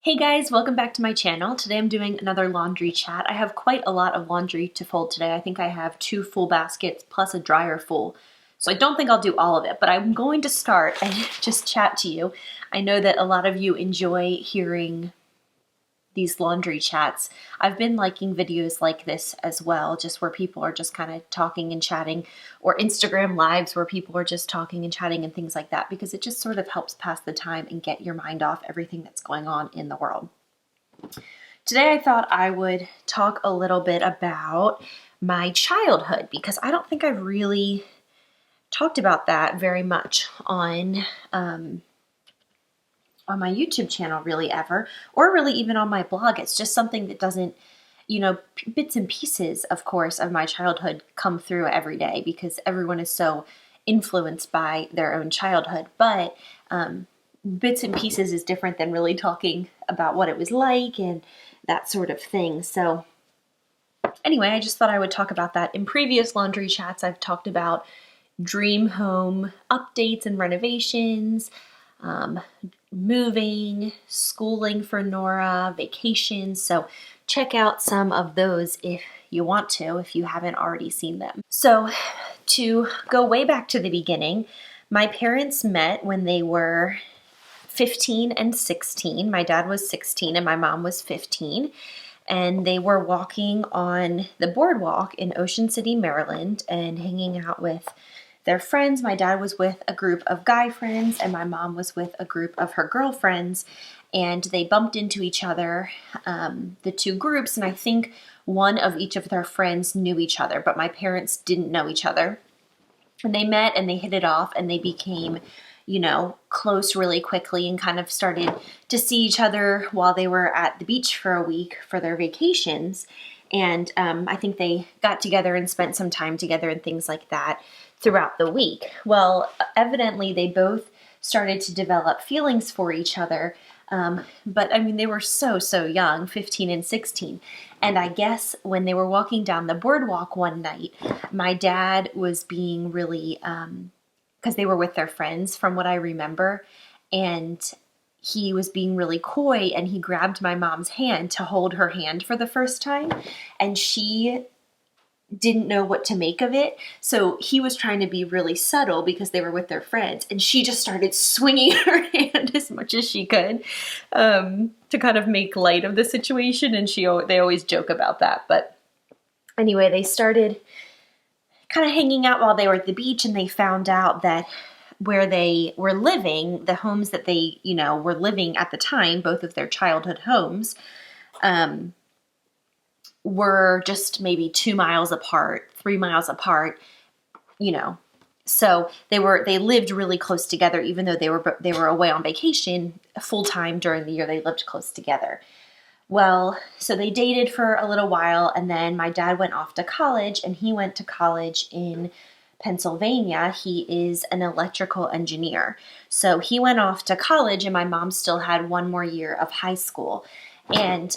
Hey guys, welcome back to my channel. Today I'm doing another laundry chat. I have quite a lot of laundry to fold today. I think I have 2 full baskets plus a dryer full. So I don't think I'll do all of it, but I'm going to start and just chat to you. I know that a lot of you enjoy hearing these laundry chats. I've been liking videos like this as well, just where people are just kind of talking and chatting, or Instagram lives where people are just talking and chatting and things like that, because it just sort of helps pass the time and get your mind off everything that's going on in the world. Today I thought I would talk a little bit about my childhood, because I don't think I've really talked about that very much on my YouTube channel really ever, or really even on my blog. It's just something that doesn't, bits and pieces, of course, of my childhood come through every day because everyone is so influenced by their own childhood. But bits and pieces is different than really talking about what it was like and that sort of thing. So anyway, I just thought I would talk about that. In previous laundry chats, I've talked about dream home updates and renovations, moving, schooling for Nora, vacations. So check out some of those if you want to, if you haven't already seen them. So to go way back to the beginning, my parents met when they were 15 and 16. My dad was 16 and my mom was 15. And they were walking on the boardwalk in Ocean City, Maryland, and hanging out with their friends. My dad was with a group of guy friends and my mom was with a group of her girlfriends, and they bumped into each other, the two groups, and I think one of each of their friends knew each other, but my parents didn't know each other. And they met and they hit it off and they became, close really quickly and kind of started to see each other while they were at the beach for a week for their vacations. And I think they got together and spent some time together and things like that throughout the week. Well, evidently they both started to develop feelings for each other. But I mean, they were so young, 15 and 16. And I guess when they were walking down the boardwalk one night, my dad was being really, because they were with their friends from what I remember, and he was being really coy and he grabbed my mom's hand to hold her hand for the first time, and she didn't know what to make of it. So he was trying to be really subtle because they were with their friends, and she just started swinging her hand as much as she could to kind of make light of the situation. And they always joke about that. But anyway, they started kind of hanging out while they were at the beach, and they found out that where they were living, the homes that they, were living at the time, both of their childhood homes, were just maybe 2 miles apart, 3 miles apart, So they lived really close together, even though they were away on vacation full time during the year. They lived close together. Well, so they dated for a little while, and then my dad went off to college, and he went to college in Pennsylvania. He is an electrical engineer. So he went off to college, and my mom still had 1 more year of high school. And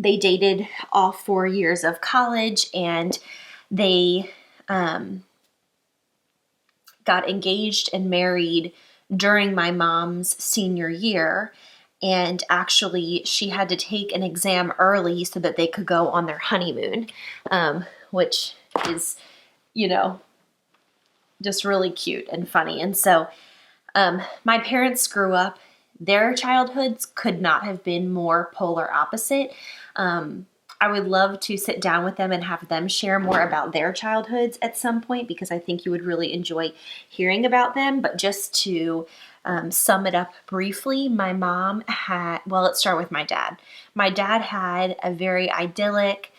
they dated all 4 years of college, and they got engaged and married during my mom's senior year. And actually, she had to take an exam early so that they could go on their honeymoon, which is, just really cute and funny. And so my parents grew up. Their childhoods could not have been more polar opposite. I would love to sit down with them and have them share more about their childhoods at some point, because I think you would really enjoy hearing about them. But just to sum it up briefly, my mom let's start with my dad. My dad had a very idyllic,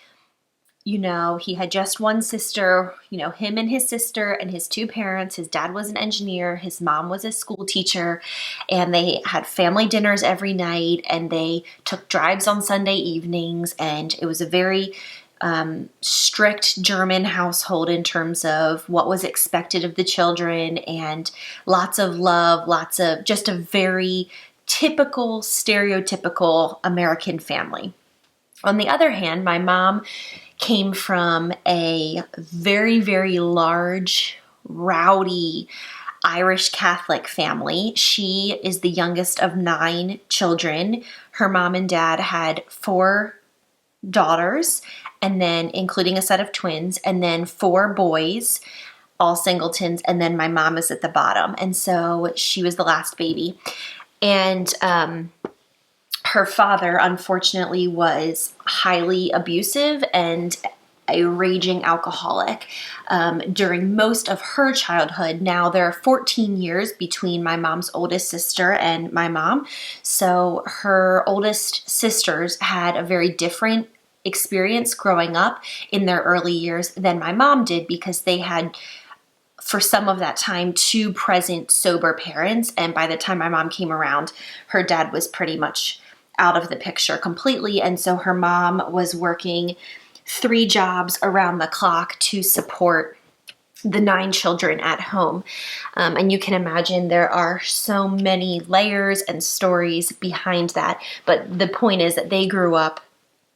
he had just one sister, him and his sister and his 2 parents. His dad was an engineer. His mom was a school teacher, and they had family dinners every night, and they took drives on Sunday evenings. And it was a very strict German household in terms of what was expected of the children, and lots of love, lots of just a very typical, stereotypical American family. On the other hand, my mom came from a very, very large, rowdy, Irish Catholic family. She is the youngest of 9 children. Her mom and dad had 4 daughters, and then including a set of twins, and then 4 boys, all singletons, and then my mom is at the bottom. And so she was the last baby. And her father, unfortunately, was highly abusive and a raging alcoholic during most of her childhood. Now, there are 14 years between my mom's oldest sister and my mom. So her oldest sisters had a very different experience growing up in their early years than my mom did, because they had, for some of that time, 2 present sober parents. And by the time my mom came around, her dad was pretty much out of the picture completely. And so her mom was working 3 jobs around the clock to support the 9 children at home. And you can imagine there are so many layers and stories behind that. But the point is that they grew up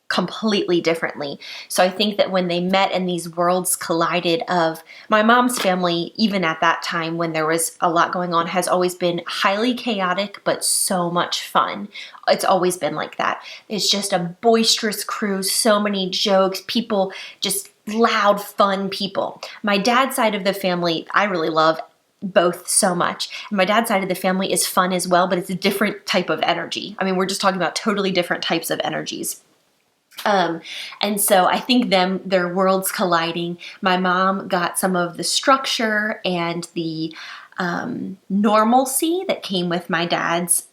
completely differently. So I think that when they met and these worlds collided, of my mom's family, even at that time when there was a lot going on, has always been highly chaotic, but so much fun. It's always been like that. It's just a boisterous crew, so many jokes, people, just loud, fun people. My dad's side of the family, I really love both so much. And my dad's side of the family is fun as well, but it's a different type of energy. I mean, we're just talking about totally different types of energies. And so I think their worlds colliding. My mom got some of the structure and the normalcy that came with my dad's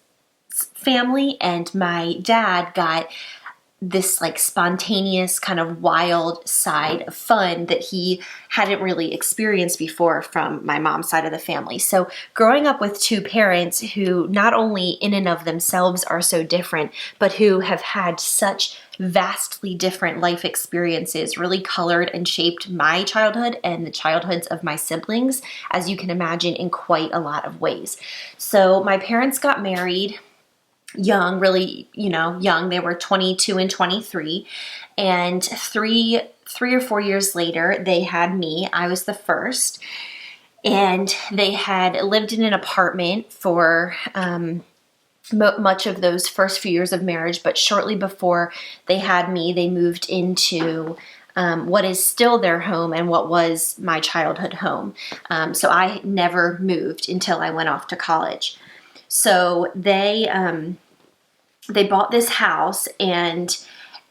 family, and my dad got this like spontaneous kind of wild side of fun that he hadn't really experienced before from my mom's side of the family. So growing up with 2 parents who not only in and of themselves are so different, but who have had such vastly different life experiences really colored and shaped my childhood and the childhoods of my siblings, as you can imagine, in quite a lot of ways. So my parents got married young, really, young. They were 22 and 23. And three or 4 years later, they had me. I was the first. And they had lived in an apartment for much of those first few years of marriage. But shortly before they had me, they moved into what is still their home and what was my childhood home. So I never moved until I went off to college. So they bought this house, and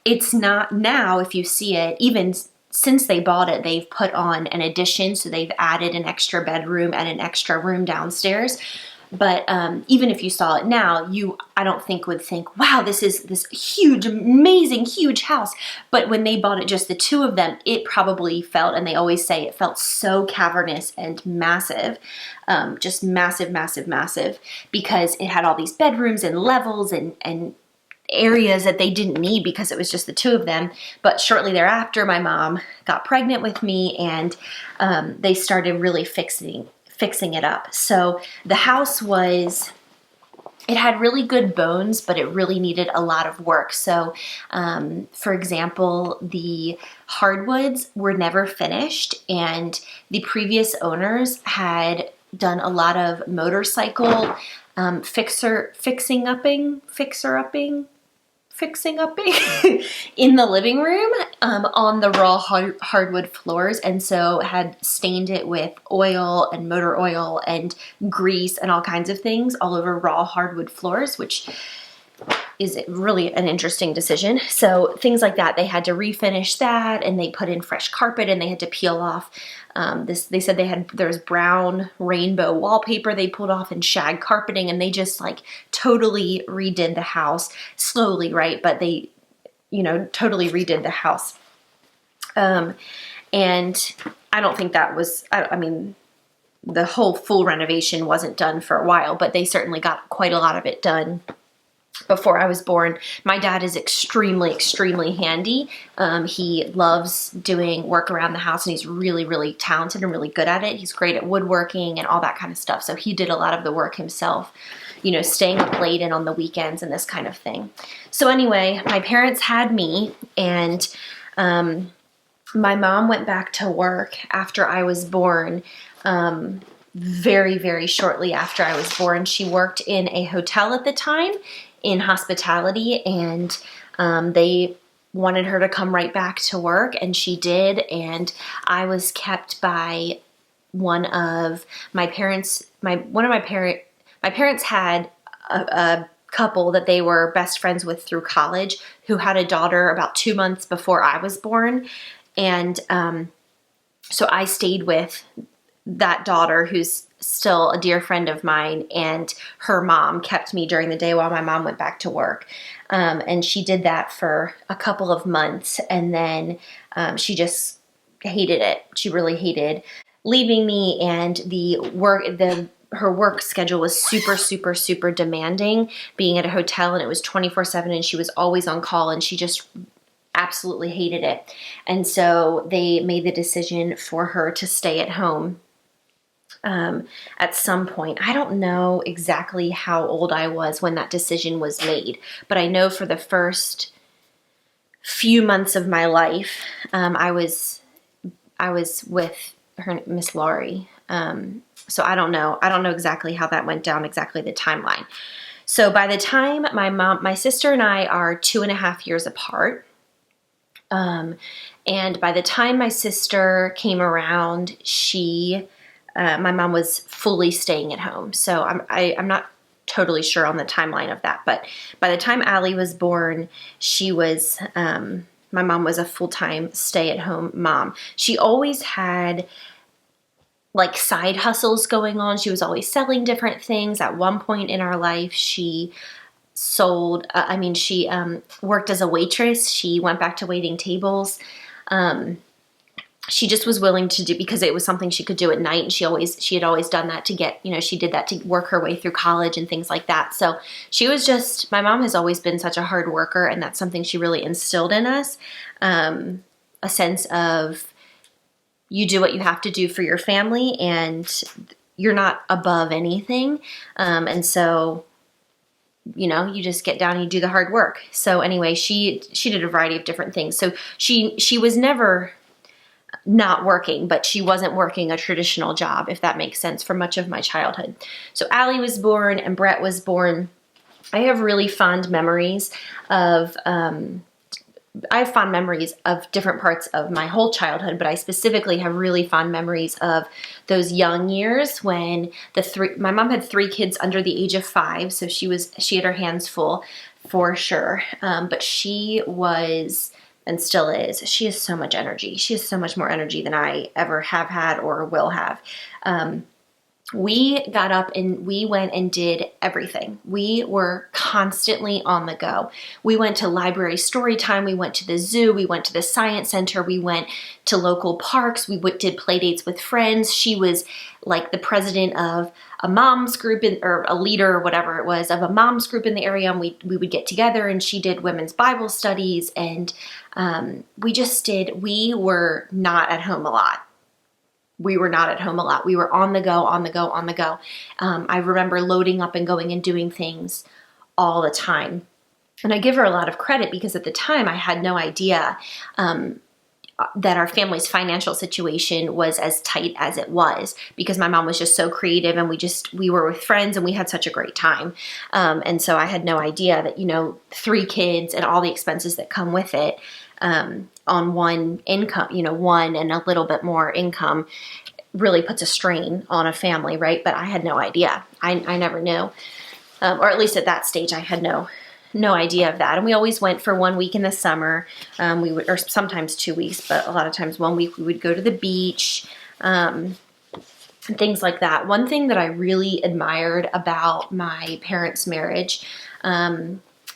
it's not now, if you see it, even since they bought it, they've put on an addition. So they've added an extra bedroom and an extra room downstairs. But even if you saw it now, I don't think would think, wow, this is this huge, amazing, huge house. But when they bought it, just the 2 of them, it probably felt, and they always say it felt so cavernous and massive, just massive, massive, massive, because it had all these bedrooms and levels and areas that they didn't need because it was just the 2 of them. But shortly thereafter, my mom got pregnant with me, and they started really fixing it up. So the house it had really good bones, but it really needed a lot of work. So, for example, the hardwoods were never finished, and the previous owners had done a lot of motorcycle fixing-upping in the living room on the raw hardwood floors, and so had stained it with oil and motor oil and grease and all kinds of things all over raw hardwood floors, which is really an interesting decision. So things like that, they had to refinish that, and they put in fresh carpet, and they had to peel off they said there was brown rainbow wallpaper they pulled off, and shag carpeting, and they just like totally redid the house slowly, right? But they, totally redid the house. And I don't think that was, I mean, the whole full renovation wasn't done for a while, but they certainly got quite a lot of it done before I was born. My dad is extremely, extremely handy. He loves doing work around the house, and he's really, really talented and really good at it. He's great at woodworking and all that kind of stuff. So he did a lot of the work himself, staying up late and on the weekends and this kind of thing. So anyway, my parents had me, and my mom went back to work after I was born. very, very shortly after I was born. She worked in a hotel at the time in hospitality, and they wanted her to come right back to work, and she did. And I was kept by one of my parents. My parents had a couple that they were best friends with through college who had a daughter about 2 months before I was born. And so I stayed with that daughter, who's still a dear friend of mine, and her mom kept me during the day while my mom went back to work. And she did that for a couple of months, and then she just hated it. She really hated leaving me, and her work schedule was super, super, super demanding, being at a hotel, and it was 24/7, and she was always on call, and she just absolutely hated it. And so they made the decision for her to stay at home at some point. I don't know exactly how old I was when that decision was made, but I know for the first few months of my life, I was with her, Miss Laurie. So I don't know exactly how that went down, exactly the timeline. So by the time my sister and I are 2.5 years apart. And by the time my sister came around, my mom was fully staying at home. So I'm not totally sure on the timeline of that. But by the time Allie was born, my mom was a full-time stay-at-home mom. She always had like side hustles going on. She was always selling different things. At one point in our life, she worked as a waitress. She went back to waiting tables. She just was willing to do, because it was something she could do at night, and she had always done that to get, she did that to work her way through college and things like that. So my mom has always been such a hard worker, and that's something she really instilled in us. A sense of, you do what you have to do for your family, and you're not above anything. And so, you just get down and you do the hard work. So anyway, she did a variety of different things. So she was never not working, but she wasn't working a traditional job, if that makes sense, for much of my childhood. So Allie was born and Brett was born. I have really fond memories of different parts of my whole childhood, but I specifically have really fond memories of those young years when my mom had 3 kids under the age of 5, so she had her hands full for sure. But she was, and still is, she has so much energy. She has so much more energy than I ever have had or will have. We got up and we went and did everything. We were constantly on the go. We went to library story time. We went to the zoo. We went to the science center. We went to local parks. We did play dates with friends. She was like the president of a mom's group or a leader or whatever it was of a mom's group in the area. And we would get together, and she did women's Bible studies. And we were not at home a lot. We were not at home a lot. We were on the go, on the go, on the go. I remember loading up and going and doing things all the time. And I give her a lot of credit, because at the time I had no idea that our family's financial situation was as tight as it was, because my mom was just so creative, and we were with friends and we had such a great time. And so I had no idea that, 3 kids and all the expenses that come with it, on one income, one and a little bit more income really puts a strain on a family, right? But I had no idea. I never knew. Or at least at that stage, I had no idea of that. And we always went for 1 week in the summer. Or sometimes 2 weeks, but a lot of times 1 week we would go to the beach, and things like that. One thing that I really admired about my parents' marriage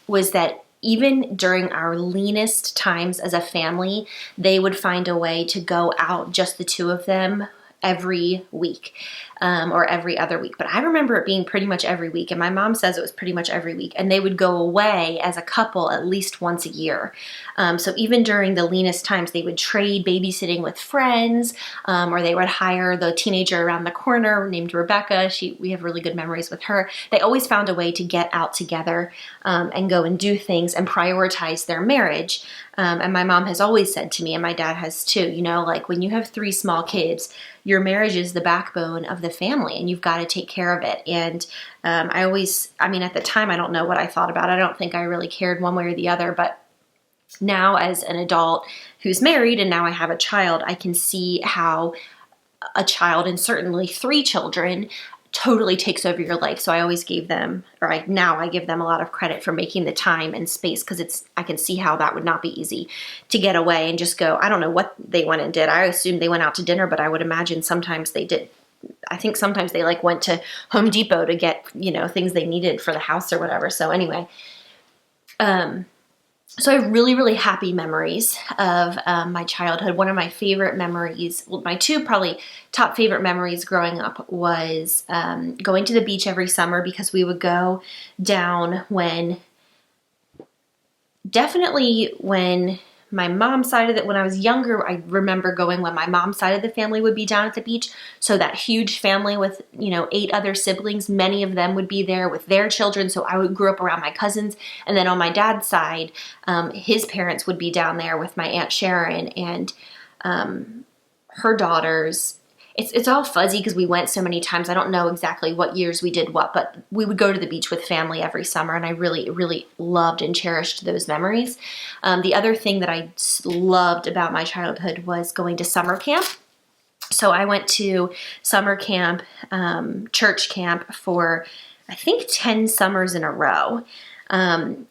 was that even during our leanest times as a family, they would find a way to go out, just the 2 of them, every week, or every other week. But I remember it being pretty much every week, and my mom says it was pretty much every week. And they would go away as a couple at least once a year. So even during the leanest times, they would trade babysitting with friends, or they would hire the teenager around the corner named Rebecca. We have really good memories with her. They always found a way to get out together, and go and do things and prioritize their marriage. And my mom has always said to me, and my dad has too, like when you have 3 small kids, your marriage is the backbone of the family, and you've got to take care of it. And I mean, at the time, I don't know what I thought about it. I don't think I really cared one way or the other, but now as an adult who's married and now I have a child, I can see how a child, and certainly 3 children, totally takes over your life. So I always gave them, now I give them a lot of credit for making the time and space, because I can see how that would not be easy to get away and just go. I don't know what they went and did. I assumed they went out to dinner, but I would imagine sometimes they did. I think sometimes they went to Home Depot to get, things they needed for the house or whatever. So anyway, so I have really, really happy memories of my childhood. One of my favorite memories, well, my 2 probably top favorite memories growing up was going to the beach every summer, because we would go down when my mom's side of it, when I was younger, I remember going when my mom's side of the family would be down at the beach. So that huge family with, 8 other siblings, many of them would be there with their children. So I grew up around my cousins. And then on my dad's side, his parents would be down there with my Aunt Sharon and her daughters. It's all fuzzy because we went so many times. I don't know exactly what years we did what, but we would go to the beach with family every summer, and I really, really loved and cherished those memories. The other thing that I loved about my childhood was going to summer camp. So I went to summer camp, church camp for, I think, 10 summers in a row. And,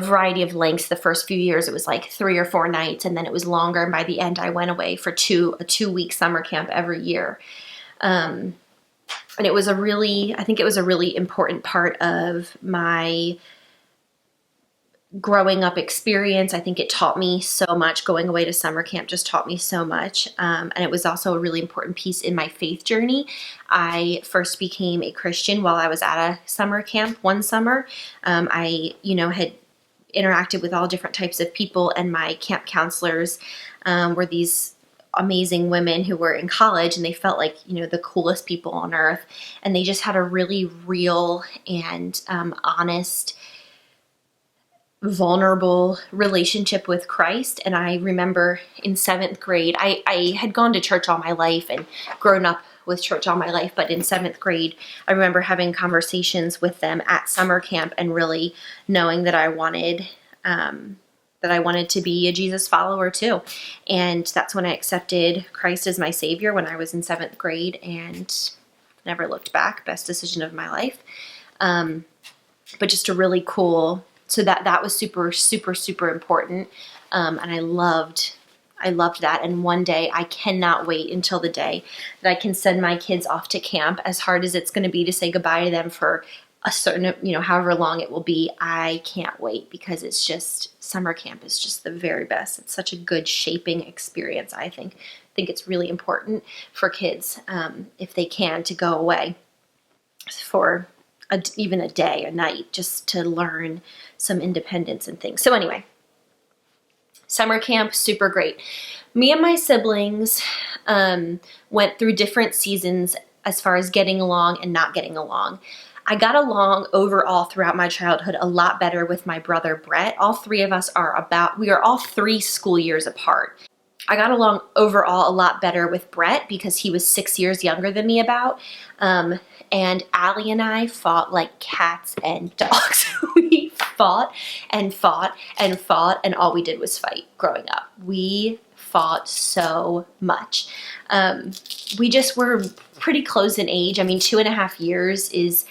variety of lengths. The first few years, it was 3 or 4 nights, and then it was longer. And by the end, I went away for a 2-week summer camp every year. And it was I think it was a really important part of my growing up experience. I think it taught me so much. Going away to summer camp just taught me so much. And it was also a really important piece in my faith journey. I first became a Christian while I was at a summer camp one summer. I, had interacted with all different types of people, and my camp counselors were these amazing women who were in college, and they felt like, the coolest people on earth. And they just had a really real and honest, vulnerable relationship with Christ. And I remember in 7th grade, I had gone to church all my life and grown up with church all my life, but in 7th grade, I remember having conversations with them at summer camp and really knowing that I wanted to be a Jesus follower too. And that's when I accepted Christ as my Savior, when I was in 7th grade, and never looked back. Best decision of my life. But just a really cool. So that was super, super, super important. And I loved that. And one day, I cannot wait until the day that I can send my kids off to camp, as hard as it's going to be to say goodbye to them for a certain, however long it will be. I can't wait, because it's just, summer camp is just the very best. It's such a good shaping experience, I think. I think it's really important for kids, if they can, to go away for even a day, a night, just to learn some independence and things. So anyway, summer camp, super great. Me and my siblings went through different seasons as far as getting along and not getting along. I got along overall throughout my childhood a lot better with my brother Brett. All 3 of us we are all 3 school years apart. I got along overall a lot better with Brett because he was 6 years younger than me about. And Allie and I fought like cats and dogs. We fought and fought and fought, and all we did was fight growing up. We fought so much. We just were pretty close in age. I mean, 2.5 years is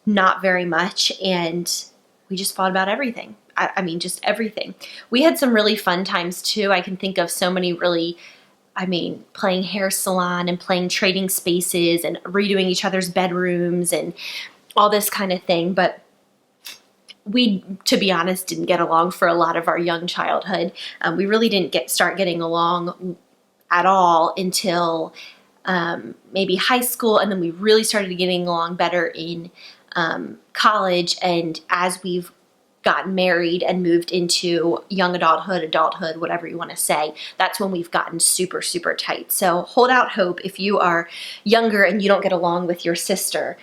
not very much, and we just fought about everything. I mean, just everything. We had some really fun times too. I can think of so many really, playing hair salon and playing trading spaces and redoing each other's bedrooms and all this kind of thing. But we, to be honest, didn't get along for a lot of our young childhood. We really didn't start getting along at all until maybe high school, and then we really started getting along better in college. And as we've gotten married and moved into young adulthood, whatever you want to say, that's when we've gotten super, super tight. So hold out hope if you are younger and you don't get along with your sister.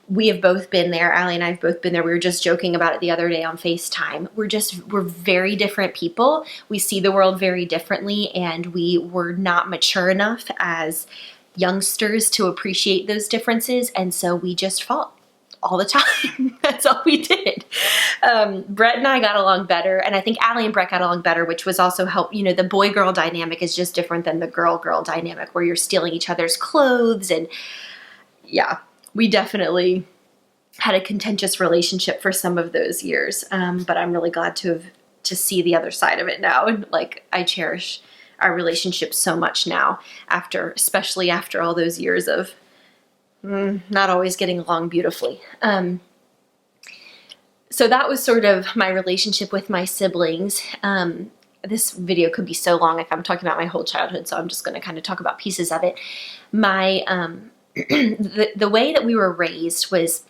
We have both been there. Allie and I have both been there. We were just joking about it the other day on FaceTime. We're very different people. We see the world very differently, and we were not mature enough as youngsters to appreciate those differences, and so we just fought all the time. That's all we did. Brett and I got along better, and I think Allie and Brett got along better, which was also help. You know, the boy-girl dynamic is just different than the girl-girl dynamic, where you're stealing each other's clothes, and yeah, we definitely had a contentious relationship for some of those years. But I'm really glad to see the other side of it now, and like I cherish our relationship so much now, especially after all those years of not always getting along beautifully. So that was sort of my relationship with my siblings. This video could be so long if I'm talking about my whole childhood, so I'm just going to kind of talk about pieces of it. My the way that we were raised was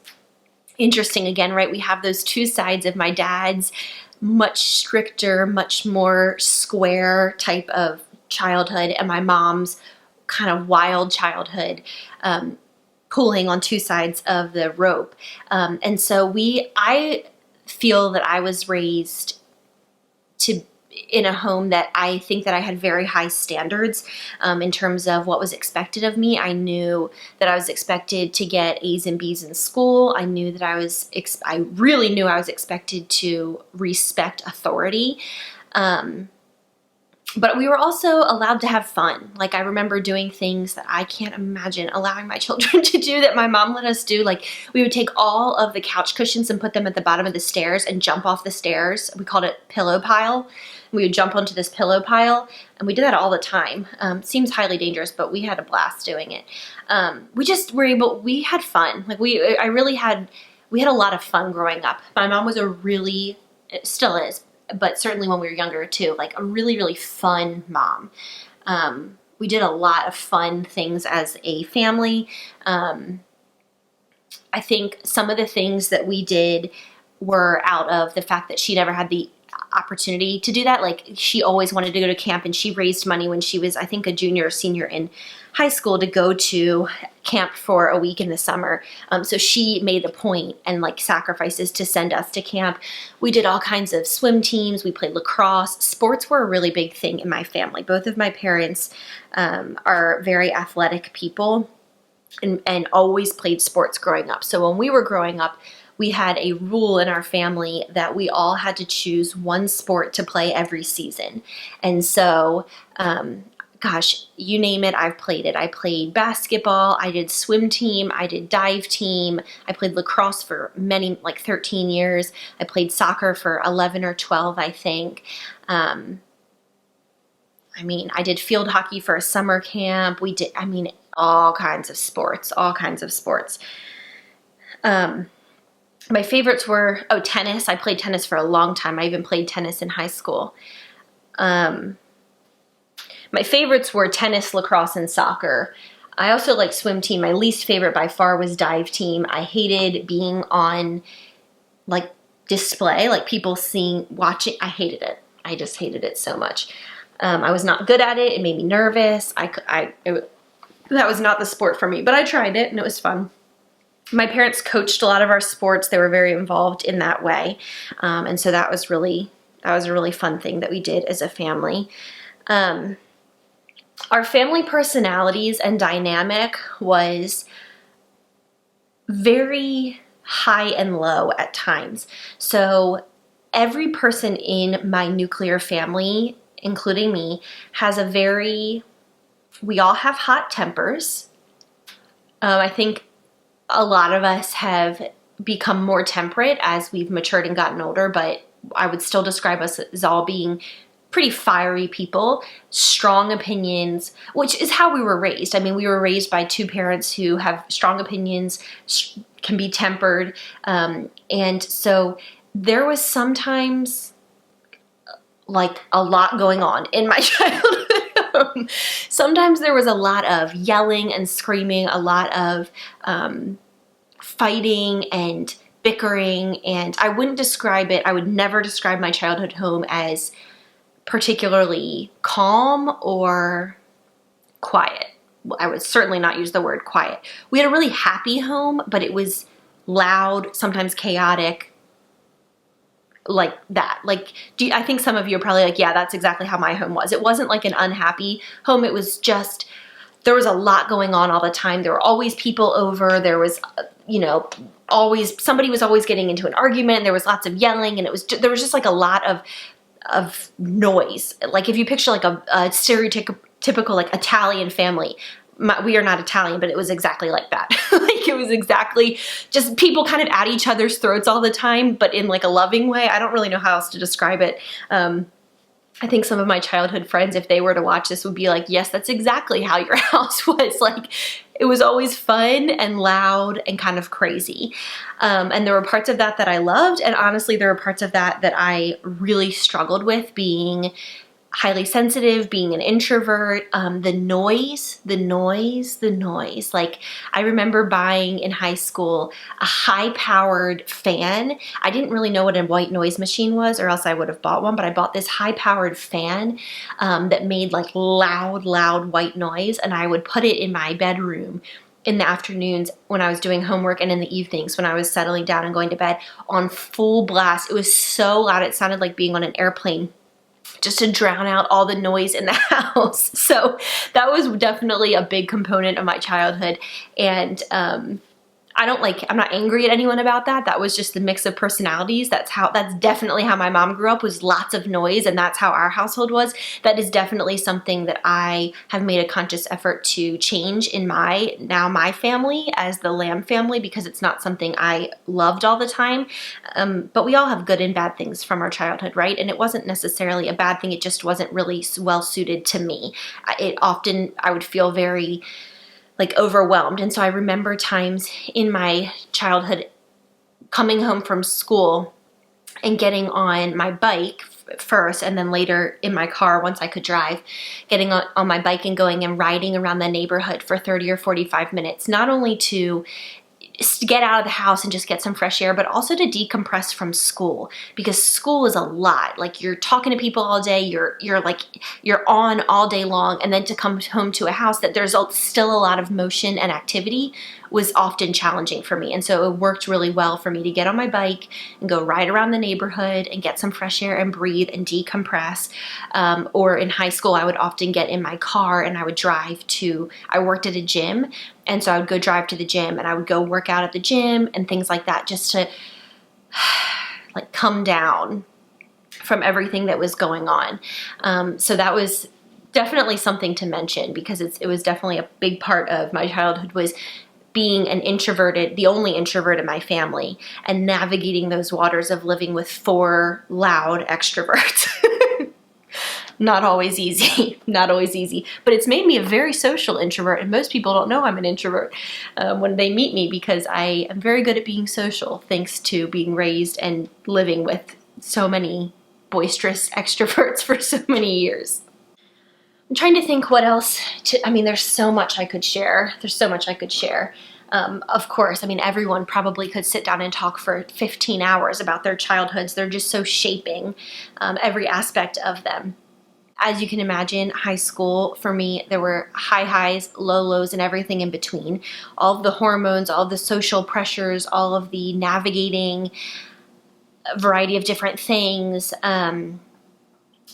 interesting again, right? We have those two sides of my dad's much stricter, much more square type of childhood, and my mom's kind of wild childhood, pulling on two sides of the rope. And so I feel that I was raised in a home that I think that I had very high standards in terms of what was expected of me. I knew that I was expected to get A's and B's in school. I knew that I really knew I was expected to respect authority. But we were also allowed to have fun. Like, I remember doing things that I can't imagine allowing my children to do that my mom let us do. Like, we would take all of the couch cushions and put them at the bottom of the stairs and jump off the stairs. We called it pillow pile. We would jump onto this pillow pile, and we did that all the time. Seems highly dangerous, but we had a blast doing it. We had fun. Like, we had a lot of fun growing up. My mom was still is, but certainly when we were younger too, like a really, really fun mom. We did a lot of fun things as a family. I think some of the things that we did were out of the fact that she never had the opportunity to do that. Like, she always wanted to go to camp, and she raised money when she was, I think, a junior or senior in high school to go to camp for a week in the summer. So she made the point and like sacrifices to send us to camp. We did all kinds of swim teams. We played lacrosse. Sports were a really big thing in my family. Both of my parents are very athletic people and always played sports growing up. So when we were growing up, we had a rule in our family that we all had to choose one sport to play every season. And so, gosh, you name it, I've played it. I played basketball, I did swim team, I did dive team, I played lacrosse for like 13 years. I played soccer for 11 or 12, I think. I did field hockey for a summer camp. All kinds of sports. My favorites were, tennis. I played tennis for a long time. I even played tennis in high school. My favorites were tennis, lacrosse, and soccer. I also liked swim team. My least favorite by far was dive team. I hated being on like display, like people watching. I hated it. I just hated it so much. I was not good at it. It made me nervous. That was not the sport for me, but I tried it and it was fun. My parents coached a lot of our sports. They were very involved in that way. And so that was a really fun thing that we did as a family. Our family personalities and dynamic was very high and low at times. So every person in my nuclear family, including me, we all have hot tempers. I think a lot of us have become more temperate as we've matured and gotten older, but I would still describe us as all being pretty fiery people, strong opinions, which is how we were raised. We were raised by two parents who have strong opinions, can be tempered, and so there was sometimes like a lot going on in my childhood. Sometimes there was a lot of yelling and screaming, a lot of fighting and bickering, and I would never describe my childhood home as particularly calm or quiet. I would certainly not use the word quiet. We had a really happy home, but it was loud, sometimes chaotic, like that. I think some of you are probably like, yeah, that's exactly how my home was. It wasn't like an unhappy home. It was just there was a lot going on all the time. There were always people over. There was, always, somebody was always getting into an argument. There was lots of yelling, and there was just like a lot of noise. Like if you picture like a stereotypical like Italian family, we are not Italian, but it was exactly like that. Like it was exactly just people kind of at each other's throats all the time, but in like a loving way. I don't really know how else to describe it. I think some of my childhood friends, if they were to watch this, would be like, yes, that's exactly how your house was. Like it was always fun and loud and kind of crazy. And there were parts of that that I loved. And honestly, there were parts of that that I really struggled with, being highly sensitive, being an introvert, the noise. Like I remember buying in high school a high-powered fan. I didn't really know what a white noise machine was, or else I would have bought one, but I bought this high-powered fan that made like loud white noise, and I would put it in my bedroom in the afternoons when I was doing homework, and in the evenings when I was settling down and going to bed, on full blast. It was so loud, it sounded like being on an airplane, just to drown out all the noise in the house. So that was definitely a big component of my childhood. And I'm not angry at anyone about that. That was just the mix of personalities. That's definitely how my mom grew up, was lots of noise, and that's how our household was. That is definitely something that I have made a conscious effort to change in my family as the Lamb family, because it's not something I loved all the time. But we all have good and bad things from our childhood, right? And it wasn't necessarily a bad thing. It just wasn't really well suited to me. I would feel very like overwhelmed. And so I remember times in my childhood coming home from school and getting on my bike first, and then later in my car once I could drive, getting on my bike and going and riding around the neighborhood for 30 or 45 minutes, not only to get out of the house and just get some fresh air, but also to decompress from school, because school is a lot. Like you're talking to people all day, you're on all day long, and then to come home to a house that there's still a lot of motion and activity was often challenging for me. And so it worked really well for me to get on my bike and go ride around the neighborhood and get some fresh air and breathe and decompress. Or in high school, I would often get in my car and I would drive I worked at a gym. And so I would go drive to the gym and I would go work out at the gym and things like that, just to like come down from everything that was going on. So that was definitely something to mention, because it was definitely a big part of my childhood, was being the only introvert in my family, and navigating those waters of living with 4 loud extroverts. Not always easy, but it's made me a very social introvert, and most people don't know I'm an introvert when they meet me, because I am very good at being social, thanks to being raised and living with so many boisterous extroverts for so many years. I'm trying to think what else there's so much I could share. Of course, everyone probably could sit down and talk for 15 hours about their childhoods. They're just so shaping every aspect of them. As you can imagine, high school, for me, there were high highs, low lows, and everything in between. All of the hormones, all of the social pressures, all of the navigating a variety of different things,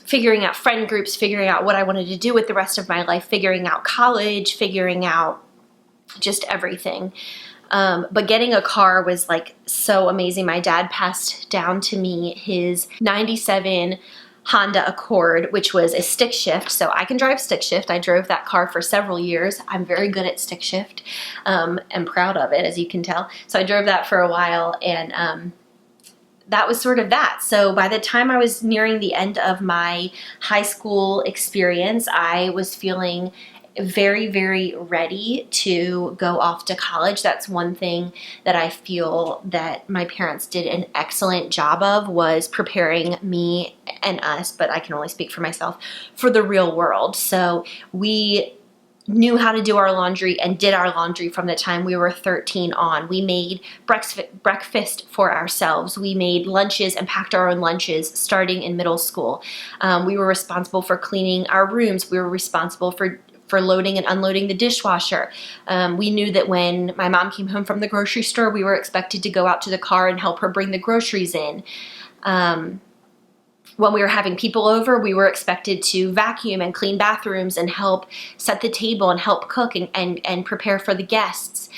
figuring out friend groups, figuring out what I wanted to do with the rest of my life, figuring out college, figuring out just everything. But getting a car was like so amazing. My dad passed down to me his 97 Honda Accord, which was a stick shift. So I can drive stick shift. I drove that car for several years. I'm very good at stick shift, and proud of it, as you can tell. So I drove that for a while, and that was sort of that. So by the time I was nearing the end of my high school experience, I was feeling very, very ready to go off to college. That's one thing that I feel that my parents did an excellent job of, was preparing me and us, but I can only speak for myself, for the real world. So we knew how to do our laundry and did our laundry from the time we were 13 on. We made breakfast for ourselves. We made lunches and packed our own lunches starting in middle school. We were responsible for cleaning our rooms. We were responsible for loading and unloading the dishwasher. We knew that when my mom came home from the grocery store, we were expected to go out to the car and help her bring the groceries in. when we were having people over, we were expected to vacuum and clean bathrooms and help set the table and help cook and prepare for the guests.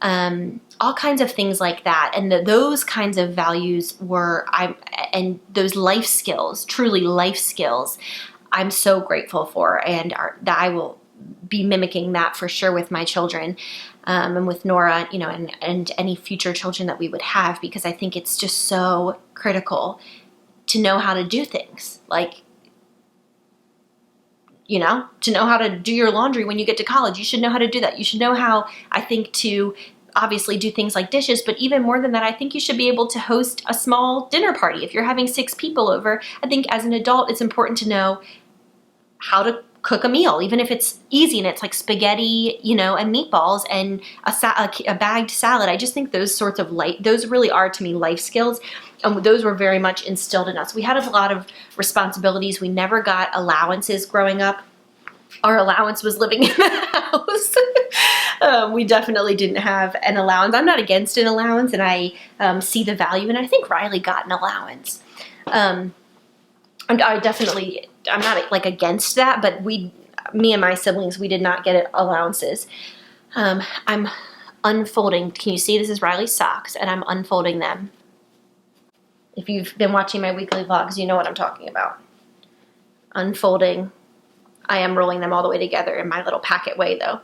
All kinds of things like that. And those kinds of values and those life skills, truly life skills, I'm so grateful for, and that I will be mimicking that for sure with my children, and with Nora, you know, and any future children that we would have, because I think it's just so critical to know how to do things, like, you know, to know how to do your laundry when you get to college. You should know how to do that. You should know how, I think, to obviously do things like dishes, but even more than that, I think you should be able to host a small dinner party. If you're having 6 people over, I think as an adult, it's important to know how to cook a meal, even if it's easy and it's like spaghetti, you know, and meatballs and a bagged salad. I just think those sorts of those really are, to me, life skills. And those were very much instilled in us. We had a lot of responsibilities. We never got allowances growing up. Our allowance was living in the house. We definitely didn't have an allowance. I'm not against an allowance, and I see the value, and I think Riley got an allowance. I'm not like against that, but me and my siblings, we did not get allowances. I'm unfolding. Can you see this is Riley's socks, and I'm unfolding them. If you've been watching my weekly vlogs, you know what I'm talking about. Unfolding. I am rolling them all the way together in my little packet way, though.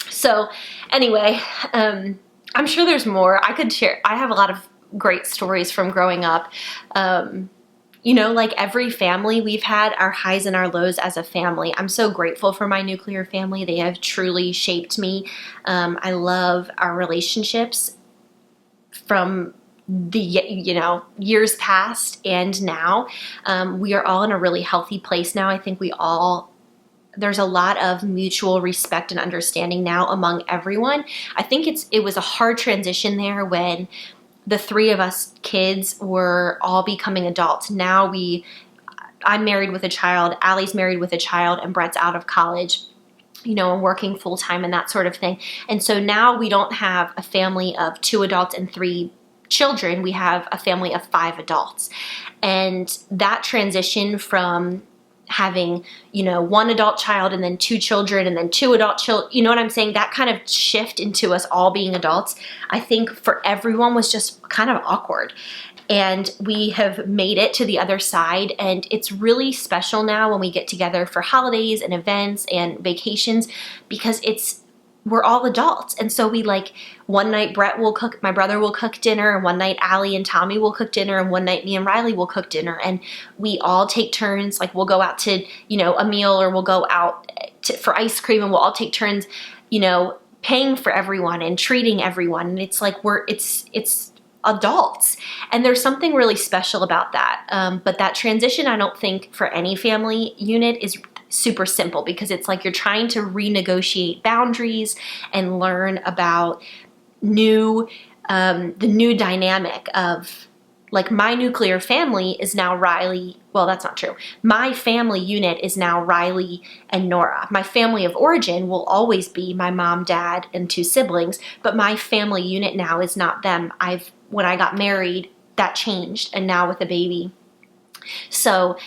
So anyway, I'm sure there's more I could share. I have a lot of great stories from growing up. You know, like every family, we've had our highs and our lows as a family. I'm so grateful for my nuclear family. They have truly shaped me. I love our relationships from the, you know, years past and now. We are all in a really healthy place now. I think there's a lot of mutual respect and understanding now among everyone. I think it was a hard transition there when the 3 of us kids were all becoming adults. Now I'm married with a child, Allie's married with a child, and Brett's out of college, you know, and working full time and that sort of thing. And so now we don't have a family of 2 adults and 3 children. We have a family of 5 adults. And that transition from having, you know, 1 adult child and then 2 children and then 2 adult children, you know what I'm saying? That kind of shift into us all being adults, I think for everyone was just kind of awkward. And we have made it to the other side, and it's really special now when we get together for holidays and events and vacations, because we're all adults. And so we, like, one night Brett will cook, my brother will cook dinner, and one night Allie and Tommy will cook dinner, and one night me and Riley will cook dinner, and we all take turns. Like, we'll go out to, you know, a meal, or we'll go out for ice cream, and we'll all take turns, you know, paying for everyone and treating everyone. And it's like it's adults, and there's something really special about that. But that transition, I don't think for any family unit is super simple, because it's like you're trying to renegotiate boundaries and learn about the new dynamic of, like, my nuclear family is now Riley. Well, that's not true. My family unit is now Riley and Nora. My family of origin will always be my mom, dad, and 2 siblings, but my family unit now is not them. When I got married, that changed, and now with a baby. So,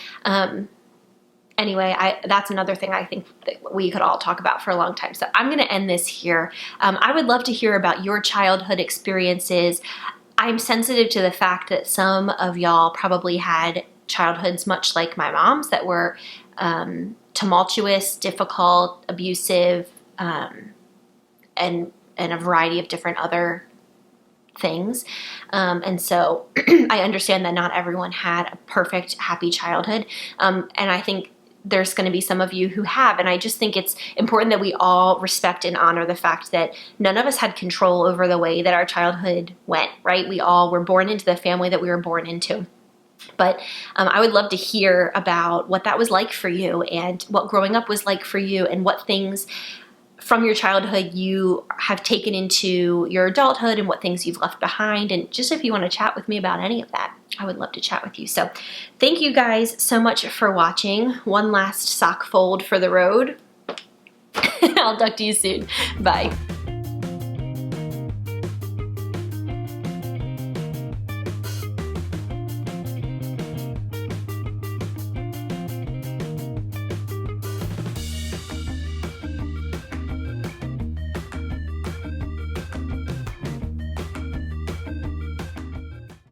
anyway, that's another thing I think that we could all talk about for a long time. So I'm going to end this here. I would love to hear about your childhood experiences. I'm sensitive to the fact that some of y'all probably had childhoods much like my mom's, that were tumultuous, difficult, abusive, and a variety of different other things. And so I understand that not everyone had a perfect, happy childhood. And I think there's going to be some of you who have, and I just think it's important that we all respect and honor the fact that none of us had control over the way that our childhood went, right? We all were born into the family that we were born into. But I would love to hear about what that was like for you, and what growing up was like for you, and what things from your childhood you have taken into your adulthood, and what things you've left behind. And just if you want to chat with me about any of that, I would love to chat with you. So thank you guys so much for watching. One last sock fold for the road. I'll talk to you soon. Bye.